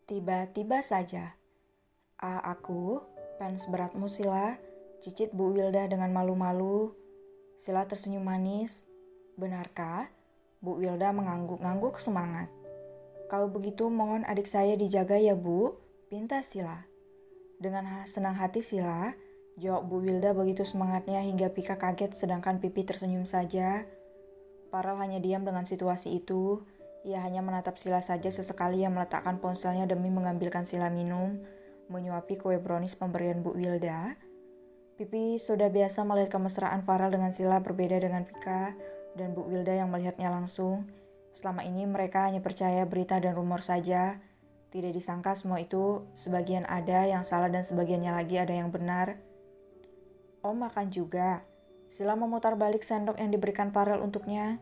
Tiba-tiba saja, aku, fans beratmu Sila, cicit Bu Wilda dengan malu-malu. Sila tersenyum manis. Benarkah? Bu Wilda mengangguk-ngangguk semangat. Kalau begitu mohon adik saya dijaga ya Bu, pinta Sila. Dengan senang hati Sila, jawab Bu Wilda begitu semangatnya hingga Pika kaget sedangkan Pipi tersenyum saja. Farel hanya diam dengan situasi itu. Ia hanya menatap Sila saja sesekali yang meletakkan ponselnya demi mengambilkan Sila minum, menyuapi kue brownies pemberian Bu Wilda. Pipi sudah biasa melihat kemesraan Farel dengan Sila berbeda dengan Pika dan Bu Wilda yang melihatnya langsung. Selama ini mereka hanya percaya berita dan rumor saja. Tidak disangka semua itu sebagian ada yang salah dan sebagiannya lagi ada yang benar. Om makan juga. Sila memutar balik sendok yang diberikan Farel untuknya.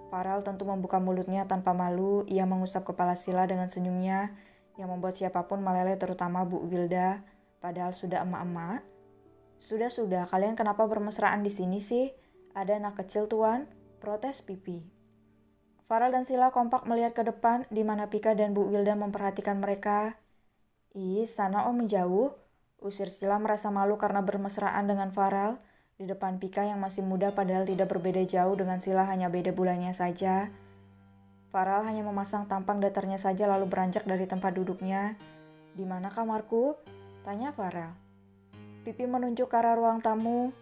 Farel tentu membuka mulutnya tanpa malu. Ia mengusap kepala Sila dengan senyumnya yang membuat siapapun meleleh, terutama Bu Wilda. Padahal sudah emak-emak. Sudah, kalian kenapa bermesraan di sini sih? Ada anak kecil tuan, protes Pipi. Farel dan Sila kompak melihat ke depan di mana Pika dan Bu Wilda memperhatikan mereka. Ih, sana om menjauh. Usir Sila merasa malu karena bermesraan dengan Farel. Di depan Pika yang masih muda padahal tidak berbeda jauh dengan Sila, hanya beda bulannya saja. Farel hanya memasang tampang datarnya saja lalu beranjak dari tempat duduknya. Di mana kamarku? Tanya Farel. Pipi menunjuk ke arah ruang tamu.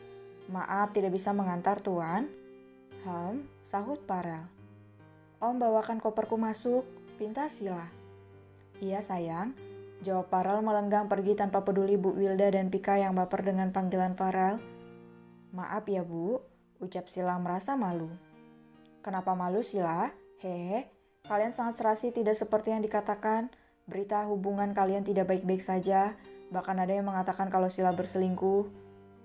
Maaf tidak bisa mengantar tuan. Sahut Farel. Om bawakan koperku masuk, pinta Sila. Iya sayang, jawab Farel melenggang pergi tanpa peduli Bu Wilda dan Pika yang baper dengan panggilan Farel. Maaf ya Bu, ucap Sila merasa malu. Kenapa malu Sila? Hehe, kalian sangat serasi tidak seperti yang dikatakan. Berita hubungan kalian tidak baik-baik saja. Bahkan ada yang mengatakan kalau Sila berselingkuh.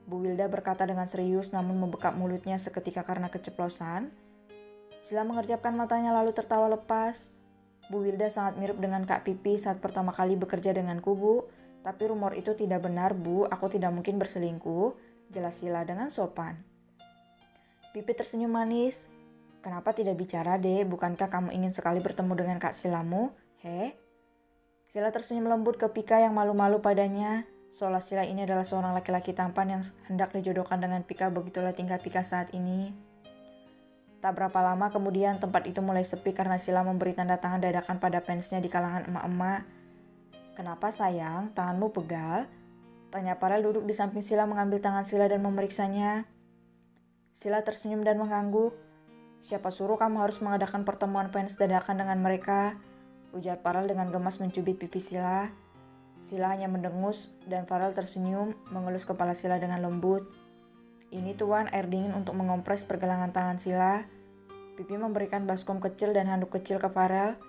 Bu Wilda berkata dengan serius namun membekap mulutnya seketika karena keceplosan. Sila mengerjapkan matanya lalu tertawa lepas. Bu Wilda sangat mirip dengan Kak Pipi saat pertama kali bekerja denganku Bu. Tapi rumor itu tidak benar Bu, aku tidak mungkin berselingkuh. Jelas Sila dengan sopan. Pipi tersenyum manis. Kenapa tidak bicara deh, bukankah kamu ingin sekali bertemu dengan Kak Silamu? Sila tersenyum lembut ke Pika yang malu-malu padanya. Seolah Sila ini adalah seorang laki-laki tampan yang hendak dijodohkan dengan Pika, begitulah tingkah Pika saat ini. Tak berapa lama kemudian tempat itu mulai sepi karena Sila memberi tanda tangan dadakan pada fansnya di kalangan emak-emak. Kenapa sayang, tanganmu pegal? Tanya Farel duduk di samping Sila mengambil tangan Sila dan memeriksanya. Sila tersenyum dan mengangguk. Siapa suruh kamu harus mengadakan pertemuan fans dadakan dengan mereka? Ujar Farel dengan gemas mencubit pipi Sila. Sila hanya mendengus dan Farel tersenyum mengelus kepala Sila dengan lembut. Ini tuan air dingin untuk mengompres pergelangan tangan Sila. Pipi memberikan baskom kecil dan handuk kecil ke Farel.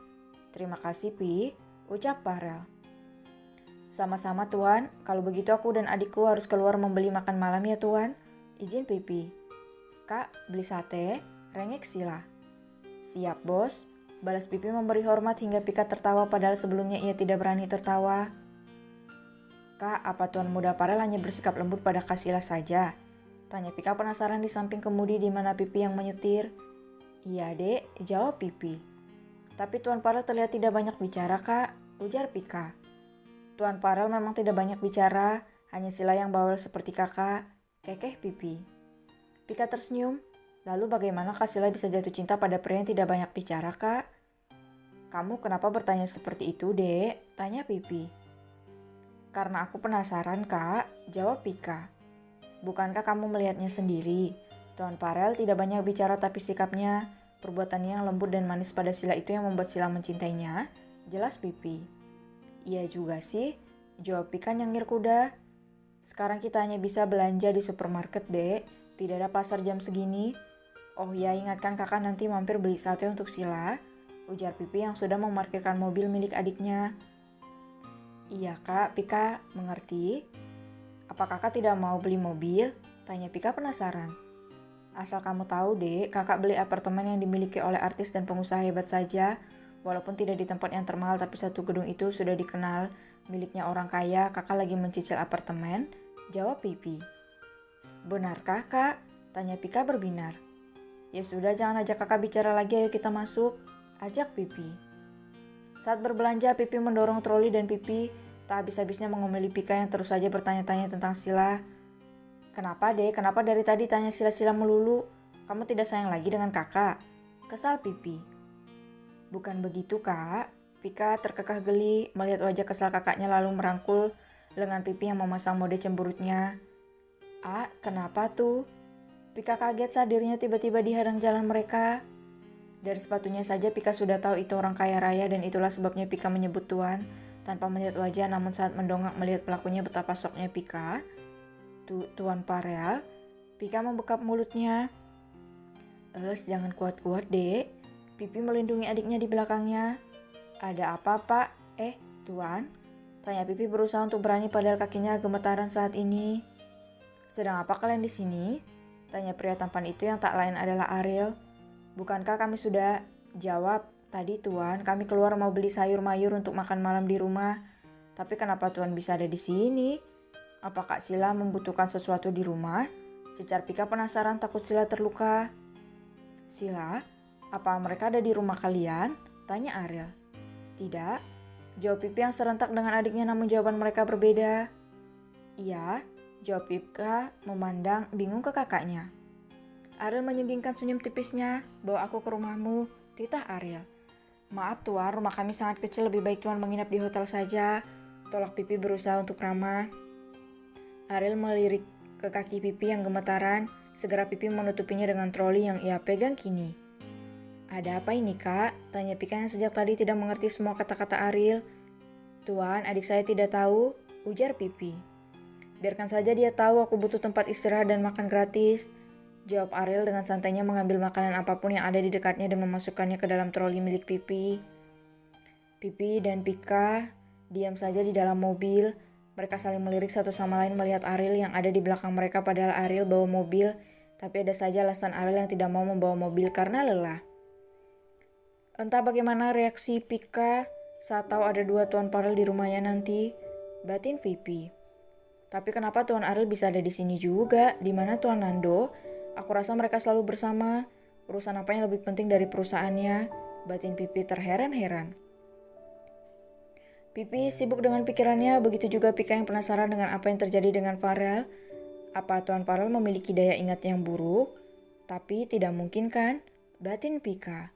Terima kasih Pi, ucap Farel. Sama-sama tuan, kalau begitu aku dan adikku harus keluar membeli makan malam ya tuan. Izin Pipi. Kak, beli sate, rengek Sila. Siap bos, balas Pipi memberi hormat hingga Pika tertawa padahal sebelumnya ia tidak berani tertawa. Kak, apa tuan muda Farel hanya bersikap lembut pada Kak Sila saja? Tanya Pika penasaran di samping kemudi di mana Pipi yang menyetir. Iya dek, jawab Pipi. Tapi tuan Farel terlihat tidak banyak bicara kak, ujar Pika. Tuan Farel memang tidak banyak bicara, hanya Sila yang bawel seperti kakak, kekeh Pipi. Pika tersenyum, lalu bagaimana Kak Sila bisa jatuh cinta pada pria yang tidak banyak bicara kak? Kamu kenapa bertanya seperti itu dek? Tanya Pipi. Karena aku penasaran kak, jawab Pika. Bukankah kamu melihatnya sendiri? Tuan Farel tidak banyak bicara tapi sikapnya, perbuatannya yang lembut dan manis pada Sila itu yang membuat Sila mencintainya, jelas Pipi. Iya juga sih, jawab Pika nyengir kuda. Sekarang kita hanya bisa belanja di supermarket dek, tidak ada pasar jam segini. Oh ya, ingatkan kakak nanti mampir beli sate untuk Sila, ujar Pipi yang sudah memarkirkan mobil milik adiknya. Iya kak, Pika mengerti. Apa kakak tidak mau beli mobil? Tanya Pika penasaran. Asal kamu tahu dek, kakak beli apartemen yang dimiliki oleh artis dan pengusaha hebat saja. Walaupun tidak di tempat yang termahal, tapi satu gedung itu sudah dikenal miliknya orang kaya. Kakak lagi mencicil apartemen, jawab Pipi. Benarkah kak? Tanya Pika berbinar. Ya sudah, jangan ajak kakak bicara lagi, ayo kita masuk, ajak Pipi. Saat berbelanja, Pipi mendorong troli dan Pipi tak habis-habisnya mengomeli Pika yang terus saja bertanya-tanya tentang Sila. Kenapa deh? Kenapa dari tadi tanya Sila-Sila melulu? Kamu tidak sayang lagi dengan kakak? Kesal Pipi. Bukan begitu kak. Pika terkekeh geli melihat wajah kesal kakaknya lalu merangkul lengan Pipi yang memasang mode cemberutnya. Kenapa tuh? Pika kaget saat dirinya tiba-tiba dihadang jalan mereka. Dari sepatunya saja Pika sudah tahu itu orang kaya raya dan itulah sebabnya Pika menyebut tuan tanpa melihat wajah, namun saat mendongak melihat pelakunya betapa syoknya Pika. Tuan Farel, Pika membekap mulutnya. Jangan kuat-kuat dek. Pipi melindungi adiknya di belakangnya. Ada apa pak? Tuan? Tanya Pipi berusaha untuk berani padahal kakinya gemetaran saat ini. Sedang apa kalian di sini? Tanya pria tampan itu yang tak lain adalah Ariel. Bukankah kami sudah jawab tadi tuan, kami keluar mau beli sayur mayur untuk makan malam di rumah. Tapi kenapa tuan bisa ada di sini? Apa Kak Sila membutuhkan sesuatu di rumah? Cecar Pika penasaran takut Sila terluka. Sila, apa mereka ada di rumah kalian? Tanya Ariel. Tidak, jawab Pipi yang serentak dengan adiknya namun jawaban mereka berbeda. Iya, jawab Pika memandang bingung ke kakaknya. Ariel menyunggingkan senyum tipisnya. Bawa aku ke rumahmu, titah Ariel. Maaf tuan, rumah kami sangat kecil, lebih baik tuan menginap di hotel saja. Tolak Pipi berusaha untuk ramah. Ariel melirik ke kaki Pipi yang gemetaran. Segera Pipi menutupinya dengan troli yang ia pegang kini. Ada apa ini kak? Tanya Pika yang sejak tadi tidak mengerti semua kata-kata Ariel. Tuan, adik saya tidak tahu, ujar Pipi. Biarkan saja dia tahu, aku butuh tempat istirahat dan makan gratis, jawab Ariel dengan santainya mengambil makanan apapun yang ada di dekatnya dan memasukkannya ke dalam troli milik Pipi. Pipi dan Pika diam saja di dalam mobil. Mereka saling melirik satu sama lain melihat Ariel yang ada di belakang mereka padahal Ariel bawa mobil. Tapi ada saja alasan Ariel yang tidak mau membawa mobil karena lelah. Entah bagaimana reaksi Pika saat tahu ada dua Tuan Farel di rumahnya nanti, batin Pipi. Tapi kenapa Tuan Ariel bisa ada di sini juga? Di mana Tuan Nando? Aku rasa mereka selalu bersama. Urusan apa yang lebih penting dari perusahaannya? Batin Pipi terheran-heran. Pipi sibuk dengan pikirannya, begitu juga Pika yang penasaran dengan apa yang terjadi dengan Farel. Apa Tuan Farel memiliki daya ingat yang buruk? Tapi tidak mungkin kan? Batin Pika.